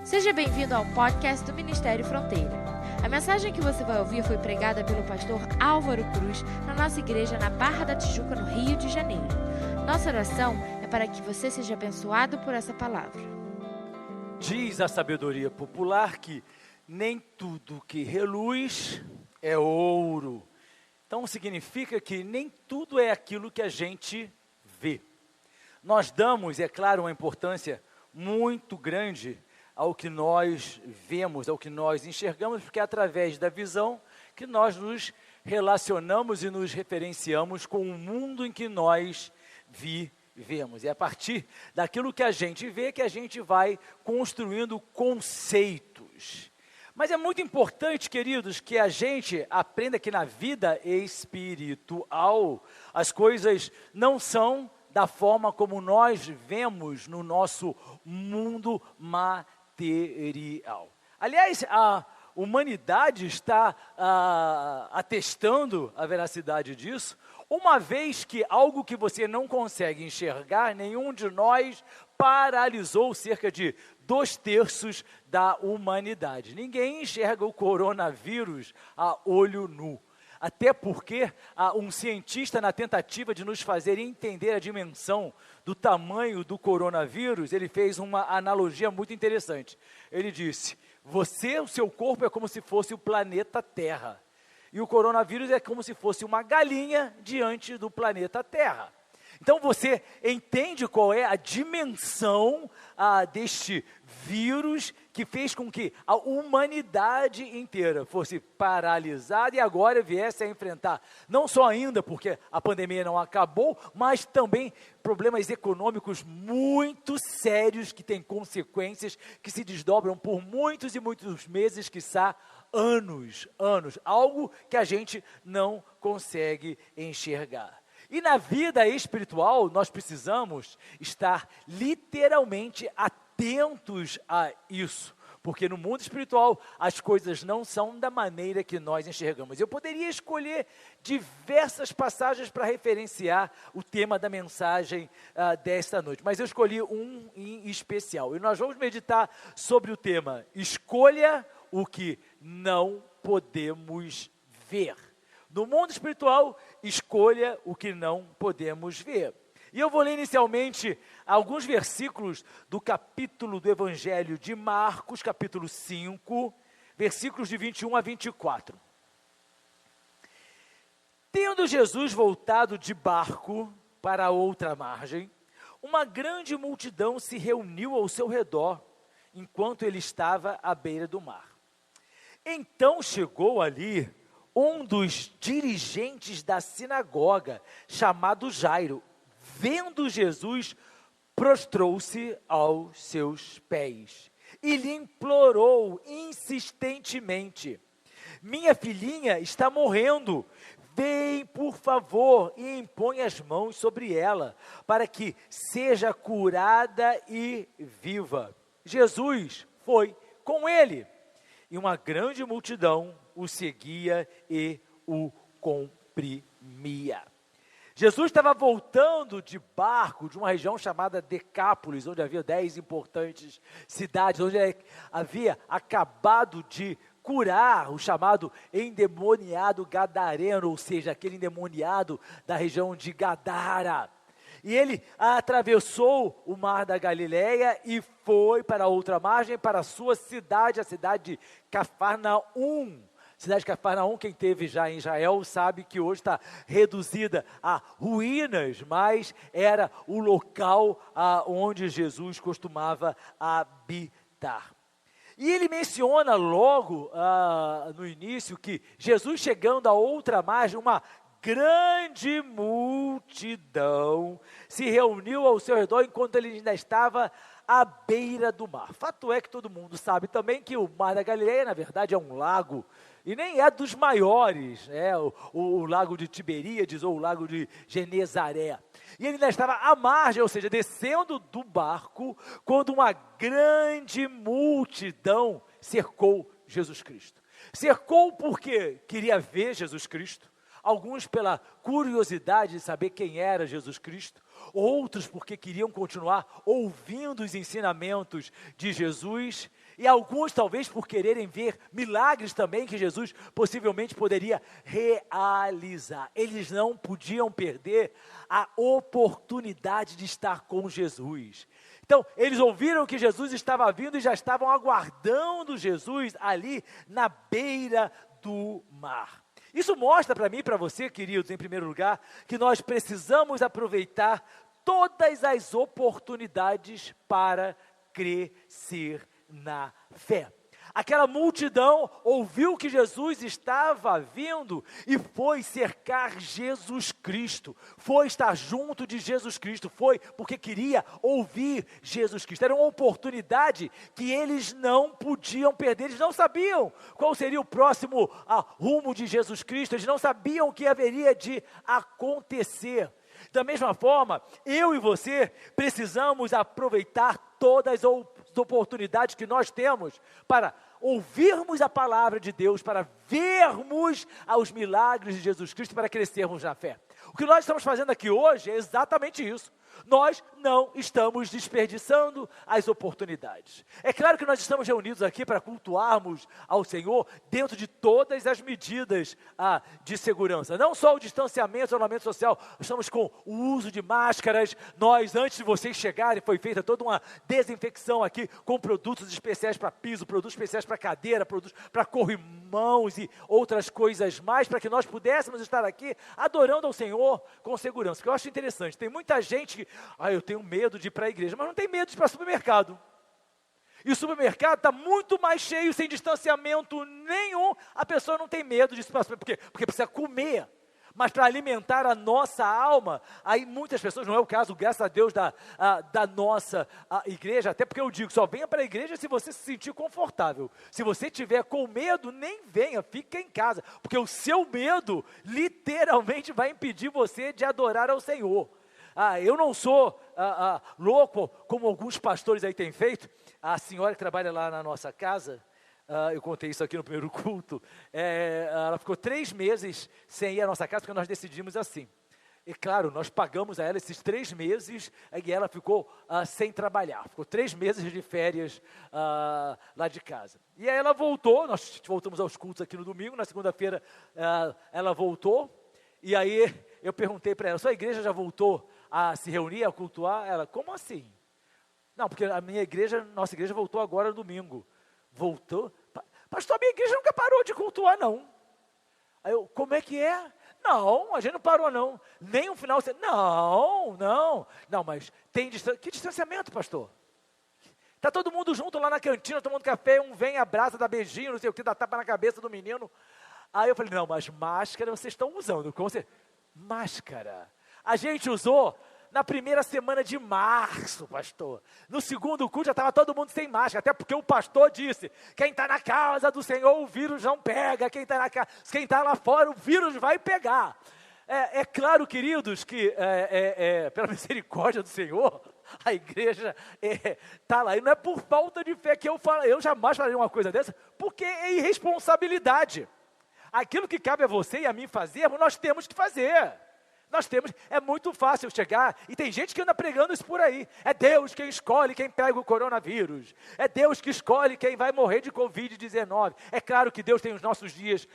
Seja bem-vindo ao podcast do Ministério Fronteira. A mensagem que você vai ouvir foi pregada pelo pastor Álvaro Cruz na nossa igreja na Barra da Tijuca, no Rio de Janeiro. Nossa oração é para que você seja abençoado por essa palavra. Diz a sabedoria popular que nem tudo que reluz é ouro. Então significa que nem tudo é aquilo que a gente vê. Nós damos, é claro, uma importância muito grande ao que nós vemos, ao que nós enxergamos, porque é através da visão que nós nos relacionamos e nos referenciamos com o mundo em que nós vivemos. É a partir daquilo que a gente vê que a gente vai construindo conceitos. Mas é muito importante, queridos, que a gente aprenda que na vida espiritual as coisas não são da forma como nós vemos no nosso mundo material. Aliás, a humanidade está atestando a veracidade disso, uma vez que algo que você não consegue enxergar, nenhum de nós paralisou cerca de 2/3 da humanidade. Ninguém enxerga o coronavírus a olho nu. Até porque um cientista, na tentativa de nos fazer entender a dimensão do tamanho do coronavírus, ele fez uma analogia muito interessante. Ele disse, o seu corpo é como se fosse o planeta Terra. E o coronavírus é como se fosse uma galinha diante do planeta Terra. Então você entende qual é a dimensão deste vírus que fez com que a humanidade inteira fosse paralisada e agora viesse a enfrentar, não só ainda porque a pandemia não acabou, mas também problemas econômicos muito sérios que têm consequências que se desdobram por muitos e muitos meses, quiçá anos, algo que a gente não consegue enxergar. E na vida espiritual, nós precisamos estar literalmente atentos a isso, porque no mundo espiritual as coisas não são da maneira que nós enxergamos. Eu poderia escolher diversas passagens para referenciar o tema da mensagem desta noite, mas eu escolhi um em especial. E nós vamos meditar sobre o tema: escolha o que não podemos ver. No mundo espiritual, escolha o que não podemos ver. E eu vou ler inicialmente alguns versículos do capítulo do Evangelho de Marcos, capítulo 5, versículos de 21 a 24. Tendo Jesus voltado de barco para outra margem, uma grande multidão se reuniu ao seu redor, enquanto ele estava à beira do mar. Então chegou ali um dos dirigentes da sinagoga, chamado Jairo, vendo Jesus, prostrou-se aos seus pés e lhe implorou insistentemente: minha filhinha está morrendo, vem por favor e impõe as mãos sobre ela, para que seja curada e viva. Jesus foi com ele, e uma grande multidão o seguia e o comprimia. Jesus estava voltando de barco de uma região chamada Decápolis, onde havia 10 importantes cidades, onde ele havia acabado de curar o chamado endemoniado gadareno, ou seja, aquele endemoniado da região de Gadara. E ele atravessou o mar da Galileia e foi para outra margem, para a sua cidade, a cidade de Cafarnaum. Cidade de Cafarnaum, quem esteve já em Israel sabe que hoje está reduzida a ruínas, mas era o local onde Jesus costumava habitar. E ele menciona logo no início que Jesus, chegando a outra margem, uma grande multidão se reuniu ao seu redor enquanto ele ainda estava à beira do mar. Fato é que todo mundo sabe também que o Mar da Galileia, na verdade, é um lago, e nem é dos maiores, o lago de Tiberíades ou o lago de Genezaré. E ele ainda estava à margem, ou seja, descendo do barco, quando uma grande multidão cercou Jesus Cristo. Cercou porque queria ver Jesus Cristo, alguns pela curiosidade de saber quem era Jesus Cristo, outros porque queriam continuar ouvindo os ensinamentos de Jesus, e alguns talvez por quererem ver milagres também que Jesus possivelmente poderia realizar. Eles não podiam perder a oportunidade de estar com Jesus. Então, eles ouviram que Jesus estava vindo e já estavam aguardando Jesus ali na beira do mar. Isso mostra para mim e para você, queridos, em primeiro lugar, que nós precisamos aproveitar todas as oportunidades para crescer na fé. Aquela multidão ouviu que Jesus estava vindo e foi cercar Jesus Cristo, foi estar junto de Jesus Cristo, foi porque queria ouvir Jesus Cristo. Era uma oportunidade que eles não podiam perder, eles não sabiam qual seria o próximo rumo de Jesus Cristo, eles não sabiam o que haveria de acontecer. Da mesma forma, eu e você precisamos aproveitar todas as oportunidades que nós temos para ouvirmos a palavra de Deus, para vermos os milagres de Jesus Cristo, para crescermos na fé. O que nós estamos fazendo aqui hoje é exatamente isso. Nós não estamos desperdiçando as oportunidades. É claro que nós estamos reunidos aqui para cultuarmos ao Senhor dentro de todas as medidas de segurança. Não só o distanciamento, o isolamento social, estamos com o uso de máscaras. Nós, antes de vocês chegarem, foi feita toda uma desinfecção aqui com produtos especiais para piso, produtos especiais para cadeira, produtos para corrimãos e outras coisas mais, para que nós pudéssemos estar aqui adorando ao Senhor com segurança. O que eu acho interessante, tem muita gente que eu tenho medo de ir para a igreja, mas não tem medo de ir para o supermercado. E o supermercado está muito mais cheio, sem distanciamento nenhum. A pessoa não tem medo de ir para o supermercado. Por quê? Porque precisa comer. Mas para alimentar a nossa alma, aí muitas pessoas, não é o caso, graças a Deus, da nossa igreja, até porque eu digo, só venha para a igreja se você se sentir confortável. Se você tiver com medo, nem venha, fica em casa. Porque o seu medo, literalmente, vai impedir você de adorar ao Senhor. Eu não sou louco, como alguns pastores aí têm feito. A senhora que trabalha lá na nossa casa, eu contei isso aqui no primeiro culto, ela ficou 3 meses sem ir à nossa casa, porque nós decidimos assim. E claro, nós pagamos a ela esses 3 meses, e ela ficou sem trabalhar. Ficou 3 meses de férias lá de casa. E aí ela voltou, nós voltamos aos cultos aqui no domingo, na segunda-feira ela voltou, e aí eu perguntei para ela, sua igreja já voltou a se reunir, a cultuar? Ela, como assim? Não, porque a nossa igreja voltou agora no domingo. Voltou? Pastor, a minha igreja nunca parou de cultuar, não. Aí eu, como é que é? Não, a gente não parou, não. Nem um final, não, mas tem que distanciamento, pastor? Está todo mundo junto lá na cantina, tomando café, um vem, abraça, dá beijinho, não sei o que, dá tapa na cabeça do menino. Aí eu falei, não, mas máscara vocês estão usando, como você? Máscara. A gente usou na primeira semana de março, pastor. No segundo culto já estava todo mundo sem máscara, até porque o pastor disse, quem está na casa do Senhor, o vírus não pega, quem está lá fora, o vírus vai pegar. É claro, queridos, que pela misericórdia do Senhor, a igreja está lá. E não é por falta de fé que eu jamais faria uma coisa dessa, porque é irresponsabilidade. Aquilo que cabe a você e a mim fazermos, nós temos que fazer. É muito fácil chegar, e tem gente que anda pregando isso por aí. É Deus quem escolhe quem pega o coronavírus. É Deus que escolhe quem vai morrer de Covid-19. É claro que Deus tem os nossos dias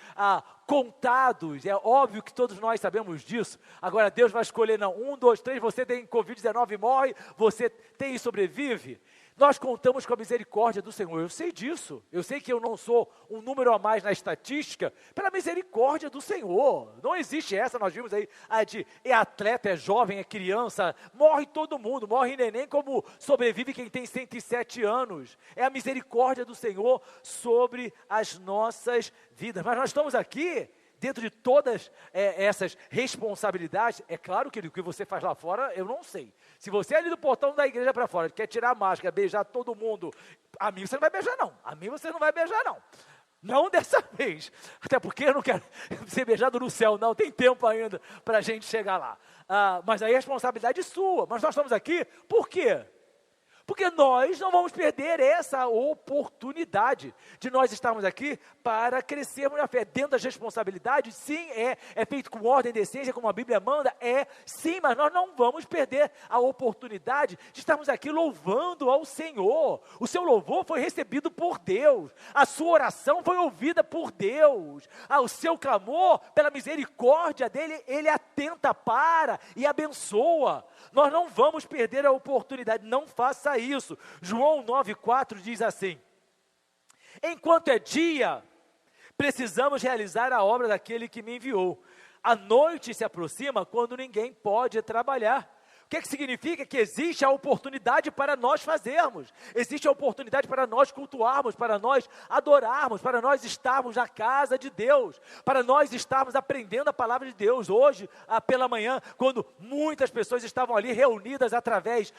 contados, é óbvio que todos nós sabemos disso. Agora Deus vai escolher, não, 1, 2, 3, você tem Covid-19 e morre, você tem e sobrevive. Nós contamos com a misericórdia do Senhor, eu sei disso, eu sei que eu não sou um número a mais na estatística, pela misericórdia do Senhor, não existe essa, nós vimos aí, é atleta, é jovem, é criança, morre todo mundo, morre neném como sobrevive quem tem 107 anos, é a misericórdia do Senhor sobre as nossas vidas, mas nós estamos aqui, dentro de todas essas responsabilidades, é claro que o que você faz lá fora, eu não sei. Se você é ali do portão da igreja para fora, quer tirar a máscara, beijar todo mundo, a mim você não vai beijar não. A mim você não vai beijar não. Não dessa vez. Até porque eu não quero ser beijado no céu, não. Tem tempo ainda para a gente chegar lá. Mas aí a responsabilidade é sua. Mas nós estamos aqui, por quê? Porque nós não vamos perder essa oportunidade de nós estarmos aqui para crescermos na fé. Dentro das responsabilidades, sim, é feito com ordem e decência, como a Bíblia manda, sim, mas nós não vamos perder a oportunidade de estarmos aqui louvando ao Senhor. O seu louvor foi recebido por Deus, a sua oração foi ouvida por Deus, o seu clamor, pela misericórdia dele, ele atenta para e abençoa. Nós não vamos perder a oportunidade, não faça isso. João 9,4 diz assim: enquanto é dia, precisamos realizar a obra daquele que me enviou. A noite se aproxima quando ninguém pode trabalhar. O que significa? Que existe a oportunidade para nós fazermos, existe a oportunidade para nós cultuarmos, para nós adorarmos, para nós estarmos na casa de Deus, para nós estarmos aprendendo a palavra de Deus. Hoje, pela manhã, quando muitas pessoas estavam ali reunidas através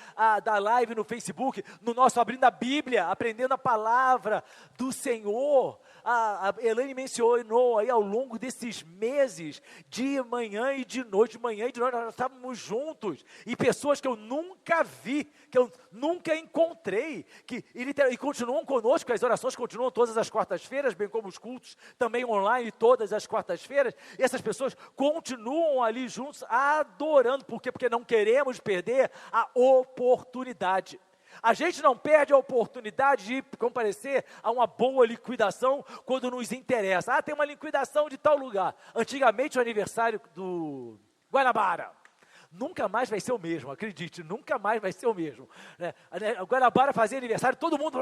da live no Facebook, no nosso Abrindo a Bíblia, aprendendo a palavra do Senhor, a Elaine mencionou aí ao longo desses meses, de manhã e de noite, nós estávamos juntos, e pessoas que eu nunca vi, que eu nunca encontrei, e continuam conosco. As orações continuam todas as quartas-feiras, bem como os cultos também online todas as quartas-feiras, e essas pessoas continuam ali juntos, adorando. Por quê? Porque não queremos perder a oportunidade. A gente não perde a oportunidade de comparecer a uma boa liquidação quando nos interessa. Tem uma liquidação de tal lugar. Antigamente o aniversário do Guanabara nunca mais vai ser o mesmo, acredite, nunca mais vai ser o mesmo, né? O Guanabara fazia aniversário, todo mundo,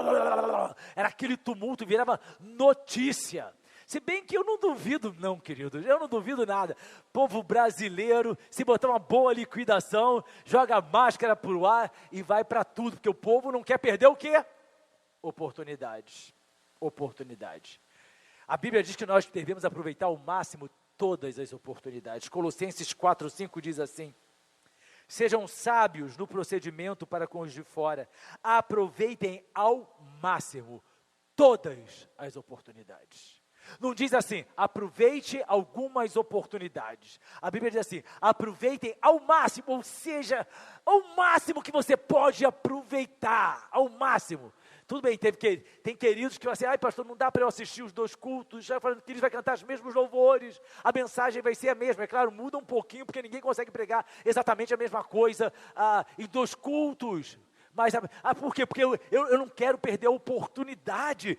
era aquele tumulto, virava notícia. Se bem que eu não duvido não, queridos, eu não duvido nada. Povo brasileiro, se botar uma boa liquidação, joga a máscara para o ar e vai para tudo, porque o povo não quer perder o quê? Oportunidades. A Bíblia diz que nós devemos aproveitar ao máximo todas as oportunidades. Colossenses 4:5 diz assim: sejam sábios no procedimento para com os de fora, aproveitem ao máximo todas as oportunidades. Não diz assim, aproveite algumas oportunidades. A Bíblia diz assim, aproveitem ao máximo, ou seja, ao máximo que você pode aproveitar, ao máximo. Tudo bem, tem queridos que vão assim, pastor, não dá para eu assistir os 2 cultos, já falando que eles vão cantar os mesmos louvores, a mensagem vai ser a mesma. É claro, muda um pouquinho, porque ninguém consegue pregar exatamente a mesma coisa em 2 cultos. Mas, por quê? Porque eu não quero perder a oportunidade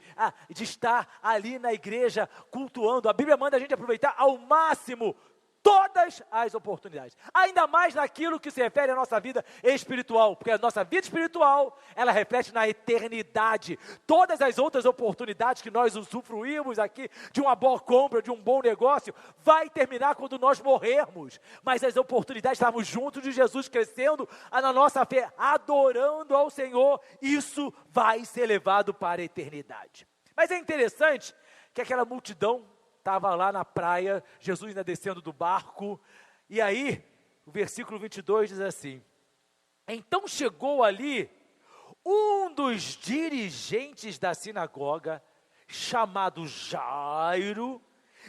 de estar ali na igreja cultuando. A Bíblia manda a gente aproveitar ao máximo todas as oportunidades, ainda mais naquilo que se refere à nossa vida espiritual, porque a nossa vida espiritual, ela reflete na eternidade. Todas as outras oportunidades que nós usufruímos aqui, de uma boa compra, de um bom negócio, vai terminar quando nós morrermos, mas as oportunidades de estarmos juntos de Jesus, crescendo na nossa fé, adorando ao Senhor, isso vai ser levado para a eternidade. Mas é interessante que aquela multidão estava lá na praia, Jesus ainda descendo do barco, e aí, o versículo 22 diz assim: então chegou ali um dos dirigentes da sinagoga, chamado Jairo,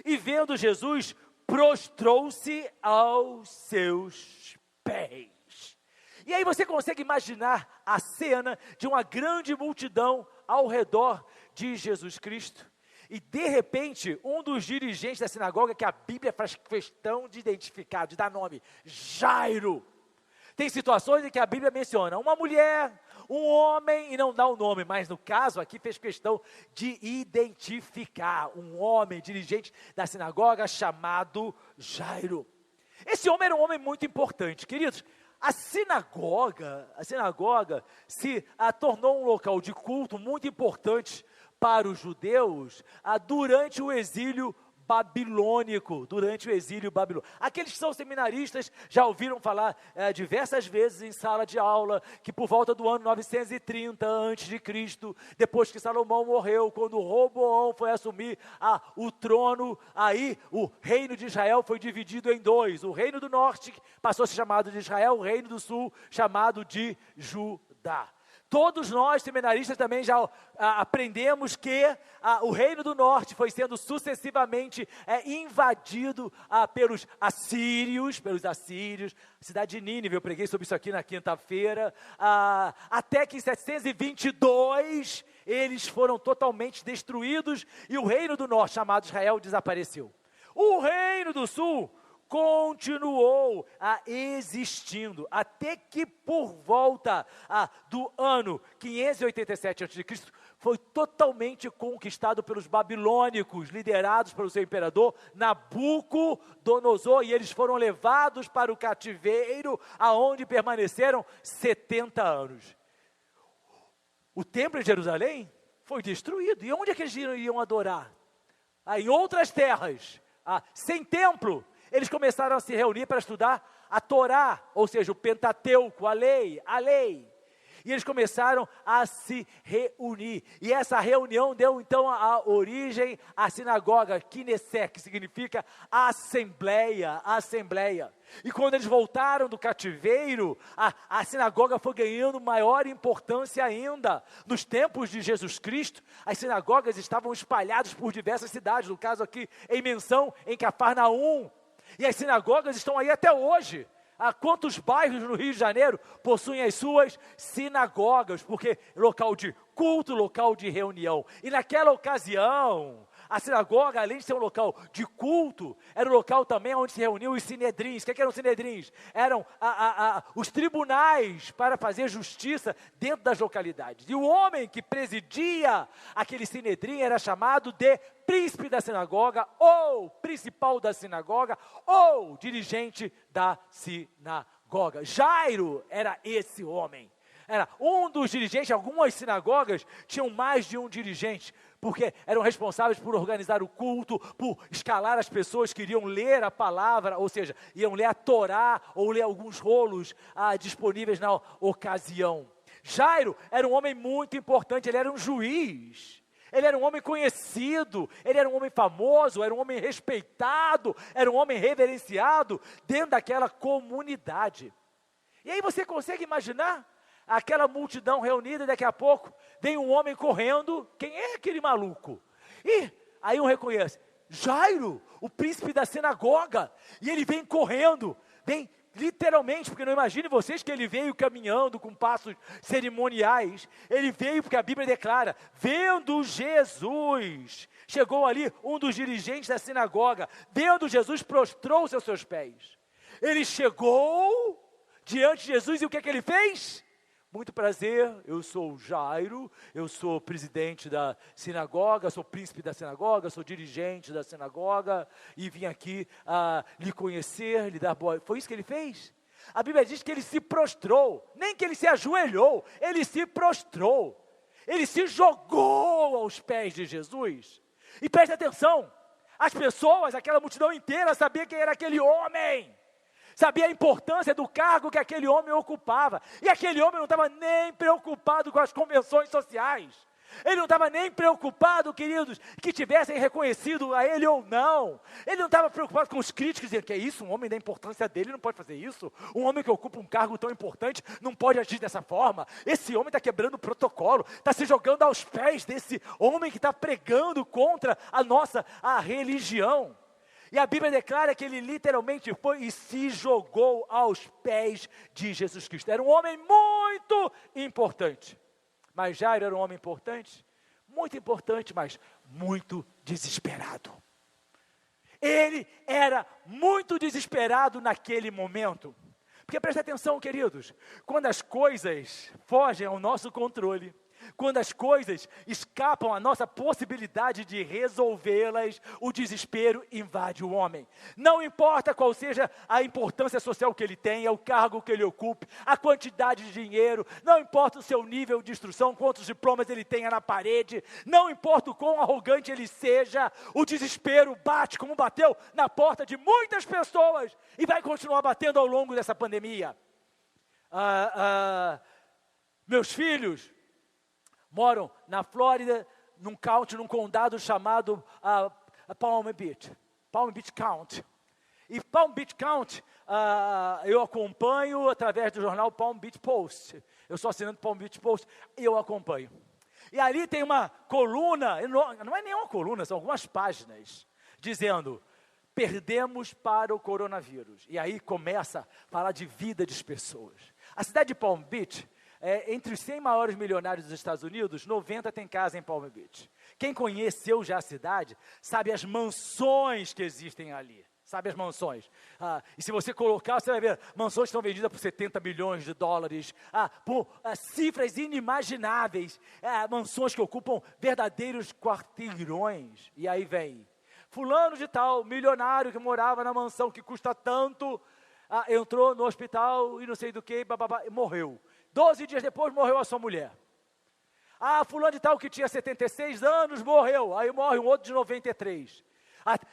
e vendo Jesus, prostrou-se aos seus pés. E aí você consegue imaginar a cena de uma grande multidão ao redor de Jesus Cristo? E de repente, um dos dirigentes da sinagoga, que a Bíblia faz questão de identificar, de dar nome, Jairo. Tem situações em que a Bíblia menciona uma mulher, um homem e não dá o nome, mas no caso aqui fez questão de identificar um homem, dirigente da sinagoga, chamado Jairo. Esse homem era um homem muito importante, queridos. A sinagoga se tornou um local de culto muito importante para os judeus durante o exílio babilônico, Aqueles que são seminaristas já ouviram falar diversas vezes em sala de aula, que por volta do ano 930 a.C., depois que Salomão morreu, quando Roboão foi assumir o trono, aí o reino de Israel foi dividido em 2, o reino do norte passou a ser chamado de Israel, o reino do sul chamado de Judá. Todos nós, seminaristas, também já aprendemos que o reino do norte foi sendo sucessivamente invadido pelos assírios, cidade de Nínive, eu preguei sobre isso aqui na quinta-feira, até que em 722 eles foram totalmente destruídos e o reino do norte, chamado Israel, desapareceu. O reino do sul continuou existindo, até que por volta do ano 587 a.C., foi totalmente conquistado pelos babilônicos, liderados pelo seu imperador Nabucodonosor, e eles foram levados para o cativeiro, aonde permaneceram 70 anos. O templo de Jerusalém foi destruído, e onde é que eles iam adorar? Em outras terras, sem templo. Eles começaram a se reunir para estudar a Torá, ou seja, o Pentateuco, a lei. E eles começaram a se reunir. E essa reunião deu então a origem à sinagoga, Knesset, que significa assembleia. E quando eles voltaram do cativeiro, a sinagoga foi ganhando maior importância ainda. Nos tempos de Jesus Cristo, as sinagogas estavam espalhadas por diversas cidades, no caso aqui em menção, em Cafarnaum. E as sinagogas estão aí até hoje. Quantos bairros no Rio de Janeiro possuem as suas sinagogas? Porque local de culto, local de reunião. E naquela ocasião, a sinagoga, além de ser um local de culto, era um local também onde se reuniam os sinedrins. O que eram os sinedrins? Eram os tribunais para fazer justiça dentro das localidades. E o homem que presidia aquele sinedrim era chamado de príncipe da sinagoga, ou principal da sinagoga, ou dirigente da sinagoga. Jairo era esse homem. Era um dos dirigentes. Algumas sinagogas tinham mais de um dirigente, porque eram responsáveis por organizar o culto, por escalar as pessoas que iriam ler a palavra, ou seja, iam ler a Torá, ou ler alguns rolos disponíveis na ocasião. Jairo era um homem muito importante, ele era um juiz. Ele era um homem conhecido, ele era um homem famoso, era um homem respeitado, era um homem reverenciado dentro daquela comunidade. E aí você consegue imaginar aquela multidão reunida e daqui a pouco vem um homem correndo, quem é aquele maluco? E aí um reconhece, Jairo, o príncipe da sinagoga, e ele vem correndo, vem literalmente, porque não imagine vocês que ele veio caminhando com passos cerimoniais, ele veio porque a Bíblia declara, vendo Jesus, chegou ali um dos dirigentes da sinagoga, vendo Jesus, prostrou-se aos seus pés. Ele chegou diante de Jesus e o que é que ele fez? Muito prazer, eu sou Jairo, eu sou presidente da sinagoga, sou príncipe da sinagoga, sou dirigente da sinagoga e vim aqui lhe conhecer, lhe dar boa... Foi isso que ele fez? A Bíblia diz que ele se prostrou, nem que ele se ajoelhou, ele se prostrou, ele se jogou aos pés de Jesus. E preste atenção, as pessoas, aquela multidão inteira sabia quem era aquele homem. Sabia a importância do cargo que aquele homem ocupava. E aquele homem não estava nem preocupado com as convenções sociais. Ele não estava nem preocupado, queridos, que tivessem reconhecido a ele ou não. Ele não estava preocupado com os críticos, dizendo que é isso, um homem da importância dele não pode fazer isso. Um homem que ocupa um cargo tão importante não pode agir dessa forma. Esse homem está quebrando o protocolo, está se jogando aos pés desse homem que está pregando contra a religião. E a Bíblia declara que ele literalmente foi e se jogou aos pés de Jesus Cristo. Era um homem muito importante. Mas Jairo era um homem importante? Muito importante, mas muito desesperado. Ele era muito desesperado naquele momento. Porque presta atenção, queridos, quando as coisas fogem ao nosso controle, quando as coisas escapam à nossa possibilidade de resolvê-las, o desespero invade o homem. Não importa qual seja a importância social que ele tenha, o cargo que ele ocupe, a quantidade de dinheiro, não importa o seu nível de instrução, quantos diplomas ele tenha na parede, não importa o quão arrogante ele seja, o desespero bate como bateu na porta de muitas pessoas e vai continuar batendo ao longo dessa pandemia. Meus filhos moram na Flórida, num condado chamado Palm Beach County. E Palm Beach County, eu acompanho através do jornal Palm Beach Post. Eu sou assinante do Palm Beach Post e eu acompanho. E ali tem uma coluna, não é nenhuma coluna, são algumas páginas, dizendo, perdemos para o coronavírus. E aí começa a falar de vida das pessoas. A cidade de Palm Beach, entre os 100 maiores milionários dos Estados Unidos, 90 tem casa em Palm Beach. Quem conheceu já a cidade, sabe as mansões que existem ali. Sabe as mansões? E se você colocar, você vai ver, mansões estão vendidas por 70 milhões de dólares, por cifras inimagináveis, mansões que ocupam verdadeiros quarteirões. E aí vem, fulano de tal, milionário que morava na mansão que custa tanto, entrou no hospital e não sei do que, morreu. 12 dias depois morreu a sua mulher. Fulano de tal que tinha 76 anos, morreu. Aí morre um outro de 93.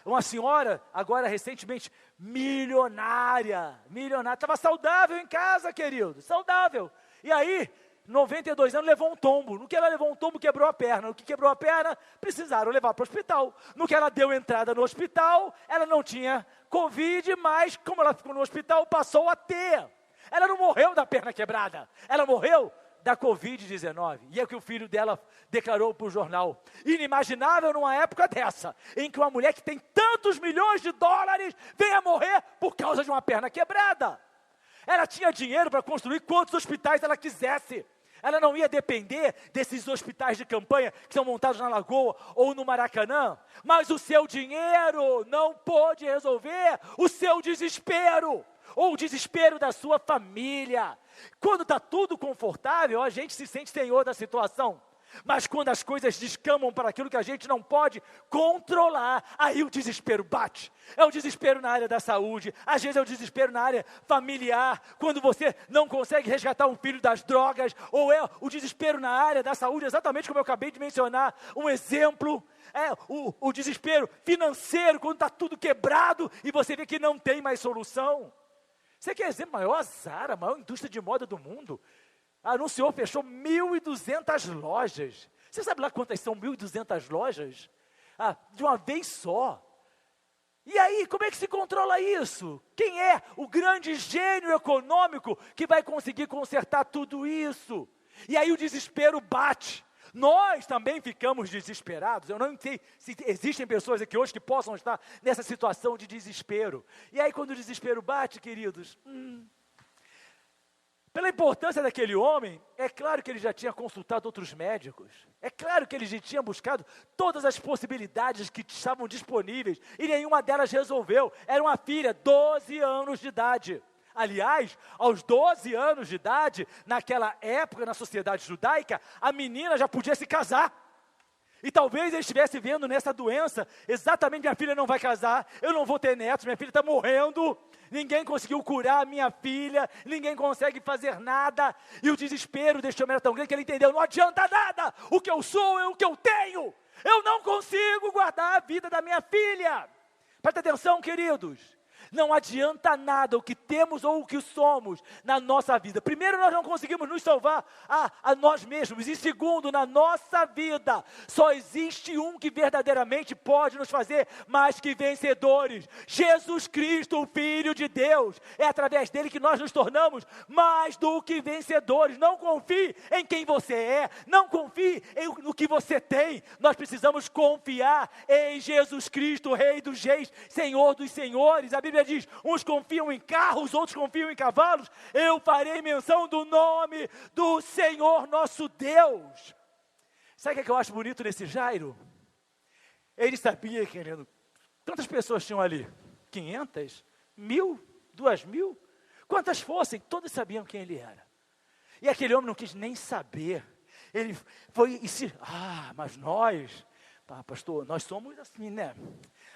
Uma senhora, agora recentemente, milionária, estava saudável em casa, querido, saudável. E aí, 92 anos, levou um tombo. No que ela levou um tombo, quebrou a perna. No que quebrou a perna, precisaram levar para o hospital. No que ela deu entrada no hospital, ela não tinha Covid, mas como ela ficou no hospital, passou a ter. Ela não morreu da perna quebrada, ela morreu da Covid-19, e é o que o filho dela declarou para o jornal. Inimaginável numa época dessa, em que uma mulher que tem tantos milhões de dólares venha morrer por causa de uma perna quebrada. Ela tinha dinheiro para construir quantos hospitais ela quisesse. Ela não ia depender desses hospitais de campanha que são montados na Lagoa ou no Maracanã, mas o seu dinheiro não pôde resolver o seu desespero, ou o desespero da sua família. Quando está tudo confortável, a gente se sente senhor da situação. Mas quando as coisas descamam para aquilo que a gente não pode controlar, aí o desespero bate. É o desespero na área da saúde, às vezes é o desespero na área familiar, quando você não consegue resgatar um filho das drogas, ou é o desespero na área da saúde, exatamente como eu acabei de mencionar, um exemplo, o desespero financeiro, quando está tudo quebrado e você vê que não tem mais solução. Você quer dizer, maior Zara, a maior indústria de moda do mundo, anunciou, fechou 1.200 lojas. Você sabe lá quantas são 1.200 lojas? De uma vez só. E aí, como é que se controla isso? Quem é o grande gênio econômico que vai conseguir consertar tudo isso? E aí o desespero bate. Nós também ficamos desesperados. Eu não sei se existem pessoas aqui hoje que possam estar nessa situação de desespero. E aí quando o desespero bate, queridos, pela importância daquele homem, é claro que ele já tinha consultado outros médicos. É claro que ele já tinha buscado todas as possibilidades que estavam disponíveis. E nenhuma delas resolveu. Era uma filha, 12 anos de idade. Aliás, aos 12 anos de idade, naquela época, na sociedade judaica, a menina já podia se casar. E talvez ele estivesse vendo nessa doença, exatamente, minha filha não vai casar, eu não vou ter netos, minha filha está morrendo, ninguém conseguiu curar a minha filha, ninguém consegue fazer nada. E o desespero deste homem era tão grande que ele entendeu, não adianta nada, o que eu sou é o que eu tenho. Eu não consigo guardar a vida da minha filha. Presta atenção, queridos. Não adianta nada o que temos ou o que somos na nossa vida. Primeiro, nós não conseguimos nos salvar a nós mesmos. E segundo, na nossa vida, só existe um que verdadeiramente pode nos fazer mais que vencedores. Jesus Cristo, o Filho de Deus. É através dele que nós nos tornamos mais do que vencedores. Não confie em quem você é. Não confie no que você tem. Nós precisamos confiar em Jesus Cristo, Rei dos Reis, Senhor dos Senhores. A Bíblia diz, uns confiam em carros, outros confiam em cavalos. Eu farei menção do nome do Senhor nosso Deus. Sabe o que eu acho bonito nesse Jairo? Ele sabia, querido, quantas pessoas tinham ali? 500? 1.000? 2.000? Quantas fossem, todos sabiam quem ele era. E aquele homem não quis nem saber. Ele foi e se... mas nós... pastor, nós somos assim, né?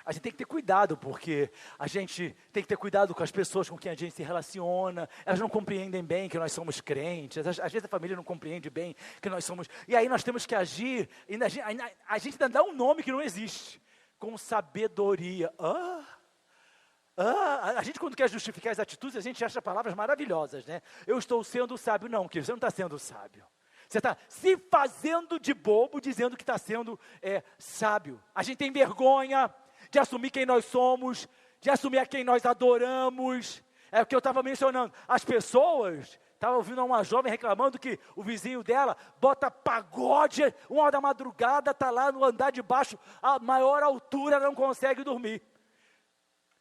A gente tem que ter cuidado, porque a gente tem que ter cuidado com as pessoas com quem a gente se relaciona. Elas não compreendem bem que nós somos crentes. Às vezes a família não compreende bem que nós somos... E aí nós temos que agir, e a gente ainda dá um nome que não existe. Com sabedoria. A gente quando quer justificar as atitudes, a gente acha palavras maravilhosas, né? Eu estou sendo sábio. Não, querido, você não está sendo sábio. Você está se fazendo de bobo, dizendo que está sendo sábio. A gente tem vergonha de assumir quem nós somos de assumir a quem nós adoramos. É o que eu estava mencionando. As pessoas, estava ouvindo uma jovem reclamando que o vizinho dela bota pagode, 1h da madrugada, está lá no andar de baixo, a maior altura, não consegue dormir.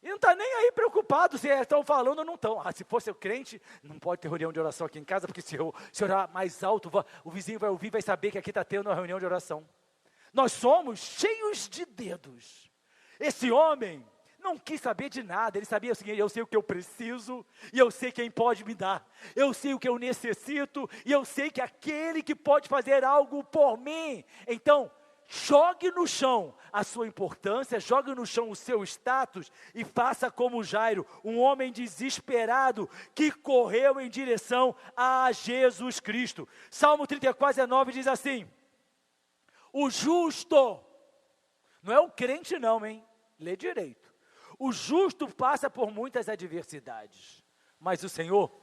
E não está nem aí preocupado se estão falando ou não estão. Se fosse o crente, não pode ter reunião de oração aqui em casa, porque se orar mais alto, o vizinho vai ouvir, vai saber que aqui está tendo uma reunião de oração. Nós somos cheios de dedos. Esse homem não quis saber de nada, ele sabia o seguinte: eu sei o que eu preciso, e eu sei quem pode me dar, eu sei o que eu necessito, e eu sei que aquele que pode fazer algo por mim. Então, jogue no chão a sua importância, jogue no chão o seu status, e faça como Jairo, um homem desesperado, que correu em direção a Jesus Cristo. Salmo 34:19 diz assim: o justo, não é o crente não, hein? Lê direito. O justo passa por muitas adversidades, mas o Senhor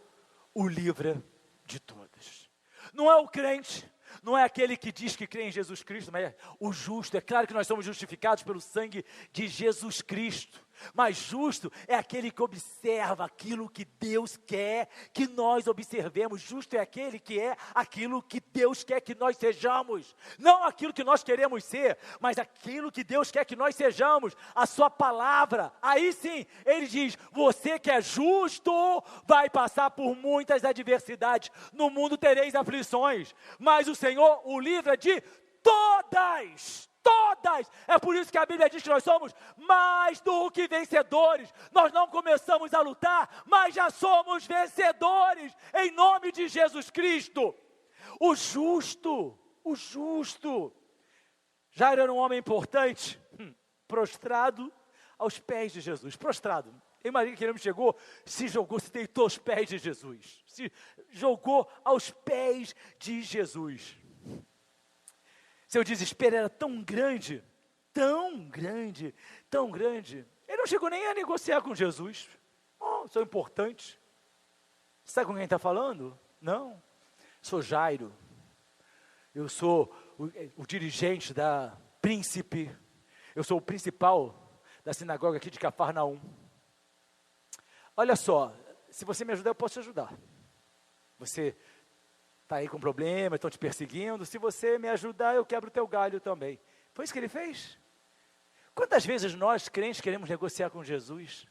o livra de todas. Não é o crente, não é aquele que diz que crê em Jesus Cristo, mas é o justo. É claro que nós somos justificados pelo sangue de Jesus Cristo, mas justo é aquele que observa aquilo que Deus quer que nós observemos. Justo é aquele que é aquilo que Deus quer que nós sejamos, não aquilo que nós queremos ser, mas aquilo que Deus quer que nós sejamos, a sua palavra. Aí sim, ele diz: você que é justo, vai passar por muitas adversidades, no mundo tereis aflições, mas o Senhor o livra de todas. Todas, é por isso que a Bíblia diz que nós somos mais do que vencedores. Nós não começamos a lutar, mas já somos vencedores, em nome de Jesus Cristo. O justo, Jairo era um homem importante, prostrado aos pés de Jesus, prostrado. Imagina que ele chegou, se jogou, se deitou aos pés de Jesus, se jogou aos pés de Jesus. Seu desespero era tão grande, tão grande, tão grande. Ele não chegou nem a negociar com Jesus. Sou importante. Sabe com quem está falando? Não. Sou Jairo. Eu sou o dirigente da Príncipe. Eu sou o principal da sinagoga aqui de Cafarnaum. Olha só, se você me ajudar, eu posso te ajudar. Você está aí com problema, estão te perseguindo. Se você me ajudar, eu quebro o teu galho também. Foi isso que ele fez? Quantas vezes nós, crentes, queremos negociar com Jesus?